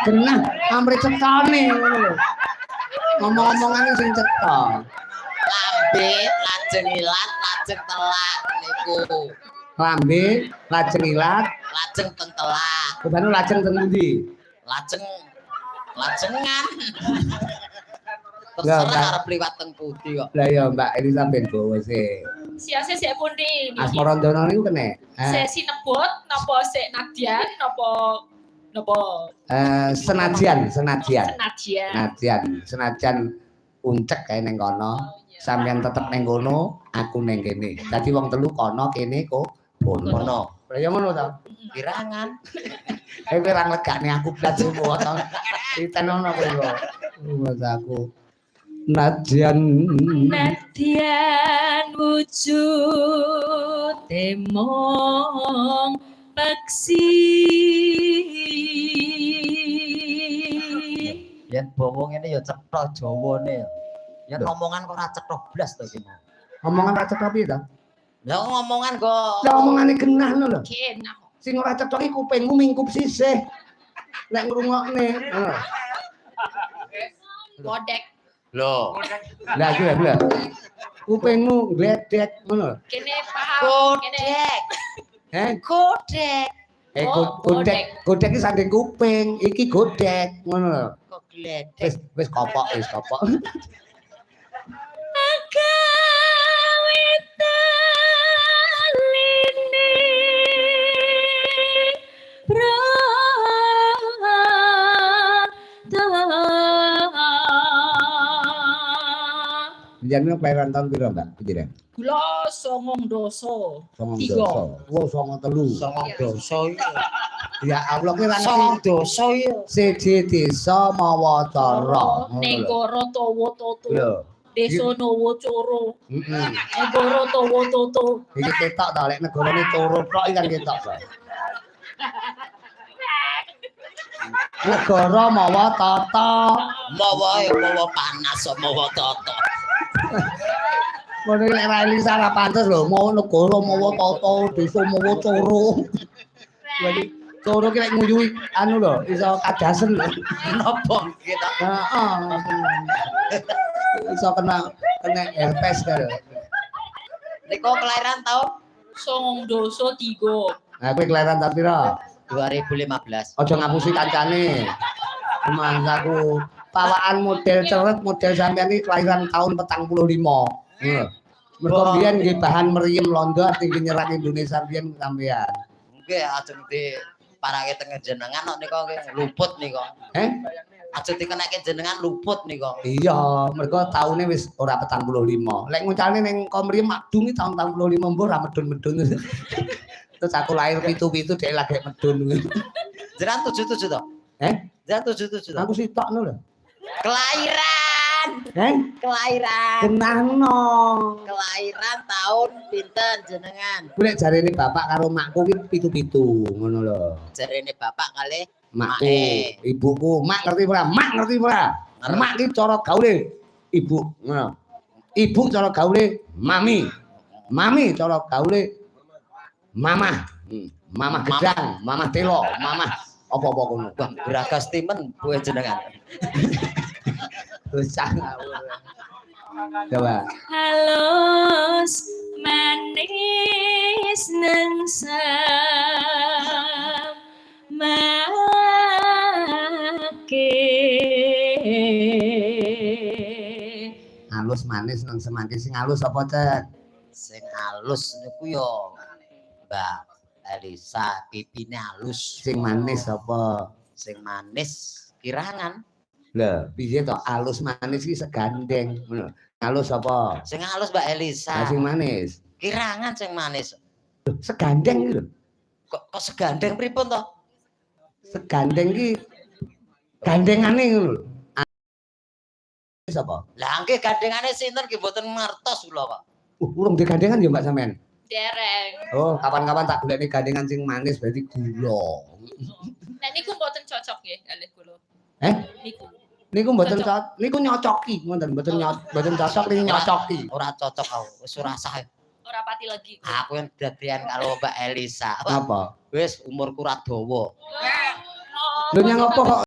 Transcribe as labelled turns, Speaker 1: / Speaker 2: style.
Speaker 1: genah amri cekane ngono lho. Ngomong-ngomongane sing cetha.
Speaker 2: Lambe lajeng ilat lajeng telak niku.
Speaker 1: Lambe lajeng ilat
Speaker 2: lajeng teng telak.
Speaker 1: Kebanu lajeng teng pundi?
Speaker 2: Lajengan. Terserah arep liwat teng pundi kok.
Speaker 1: Lah ya Mbak Elisa ben gowo sih.
Speaker 3: Siase sik pundi?
Speaker 1: Asmara Ndono niku kene.
Speaker 3: Sesi nebut napa sik nadyan napa
Speaker 1: Senajan uncek kae ning kono, sampeyan tetep ning kono, aku ning kene. Dadi wong telu kono kene kok bono. Lah ya ngono ta?
Speaker 2: Kirangan.
Speaker 1: Kowe ora legane aku blas foto. Ditenono kowe. Wes aku. Nadyan
Speaker 3: wujud temong peksi
Speaker 2: yen bawa ngene ya cetha Jawane. Yen omongan kok ora cetha blas to kene.
Speaker 1: Omongan ra cetha piye ta?
Speaker 2: Lah ngomongan kok.
Speaker 1: Lah omongane genah lho.
Speaker 3: genah.
Speaker 1: Sing ora cetha iki kupingmu mingkup sisih. Nek ngrungokne. Heeh.
Speaker 3: Godek.
Speaker 2: Lho.
Speaker 1: Lah iki lho. Kupingmu gledek ngono.
Speaker 3: Kene paham.
Speaker 2: Godek.
Speaker 1: Godek. Godek iki sanding kuping, iki godek ngono lho.
Speaker 2: Kok gledek.
Speaker 1: Wis kopok. Jangan kelahiran tahun piro Mbak? Piro?
Speaker 3: Kula 9 doso.
Speaker 1: 9 doso. Wo 93.
Speaker 2: 9 doso iki.
Speaker 1: Ya Allah ki ra
Speaker 2: 9 doso iki.
Speaker 1: Siji desa mawa cara.
Speaker 3: Negara Tawa Toto.
Speaker 1: Lho.
Speaker 3: Desa Nowo Coro.
Speaker 1: Heeh.
Speaker 3: Negara Tawa Toto.
Speaker 1: Iki ketok ta lek negarane Coro tok iki kan ketok to. Negara mawa tata.
Speaker 2: Mawa panas mawa tata.
Speaker 1: Ngono lek ra Elisa ra pantes lho, mau negara mawa tata, desa mawa Coro. Jadi Coro ki lek nguyuhi anu lho, iso kadasen lho.
Speaker 2: Napa nggih ta?
Speaker 1: Heeh. Iso kena herpes kan.
Speaker 2: Niku kelahiran tahun
Speaker 3: 9 doso 3.
Speaker 1: Nah, kowe kelahiran tahun piro?
Speaker 2: 2015.
Speaker 1: Aja ngapusi kancane. Mangsaku pawaan model ceret model sampean iki kelahiran tahun 45. Heeh. Mergo biyen nggih bahan mriyem londo tinggi nyerat Indonesia biyen sampean.
Speaker 2: Nggih ajeng di parake teng jenengan kok nika luput nika. Ajeng dikenake jenengan luput nika.
Speaker 1: Iya, mergo taune wis ora 45. Lek ngucalne ning Komriem makdungi tahun 45 mbok ora medun-medun. Terus aku lahir pitu-pitu dhek lagi medun.
Speaker 2: Jenengan 77 to? Jenengan 77 to?
Speaker 1: Aku sitokno lho.
Speaker 2: Kelahiran. Kelahiran.
Speaker 1: Genahno.
Speaker 2: Kelahiran tahun pinten jenengan?
Speaker 1: Kuwi lek jarene bapak karo makku ki pitu-pitu ngono lho.
Speaker 2: Jarene bapak kalih
Speaker 1: makku, ibuku, mak ngerti ora? Mak ngerti ora? Mak ki cara gaule ibu, ngono. Ibu cara gaule mami. Mami cara gaule mamah. Mamah gedang, mamah telo, mamah apa-apa ngono.
Speaker 2: Wah, bragas timen kowe jenengan.
Speaker 1: Usah ngawur. Coba.
Speaker 3: Halus manis nang
Speaker 1: Halus manis nang semangke sing halus apa, Cek?
Speaker 2: Sing halus niku yo Mbak Elisa, pipine halus.
Speaker 1: Sing manis apa?
Speaker 2: Sing manis kirangan.
Speaker 1: Lah, piye to? Halus manis iki segandeng ngono. Halus apa?
Speaker 2: Sing halus Mbak Elisa.
Speaker 1: Sing manis.
Speaker 2: Kirangan sing manis.
Speaker 1: Loh, segandeng iki lho.
Speaker 2: Kok segandeng pripun to?
Speaker 1: Segandeng iki gandengane ngono lho. Sapa?
Speaker 2: Lah nggih gandengane sinten nggih mboten ngertos kula kok.
Speaker 1: Urung digandengan ya Mbak sampean?
Speaker 3: Dereng.
Speaker 1: Oh, kapan-kapan tak golekne gandengan sing manis berarti gula.
Speaker 3: Nah niku mboten cocok nggih kalih kula. Niku.
Speaker 1: Niku mboten cocok, niku nyocoki, ngoten mboten cocok niku nyocoki.
Speaker 2: Ora cocok aku, wis ora sah.
Speaker 3: Ora pati legi.
Speaker 2: Aku yang dadian karo Mbak Elisa.
Speaker 1: Apa?
Speaker 2: Wis umurku ra dawa.
Speaker 1: Lho nyang apa kok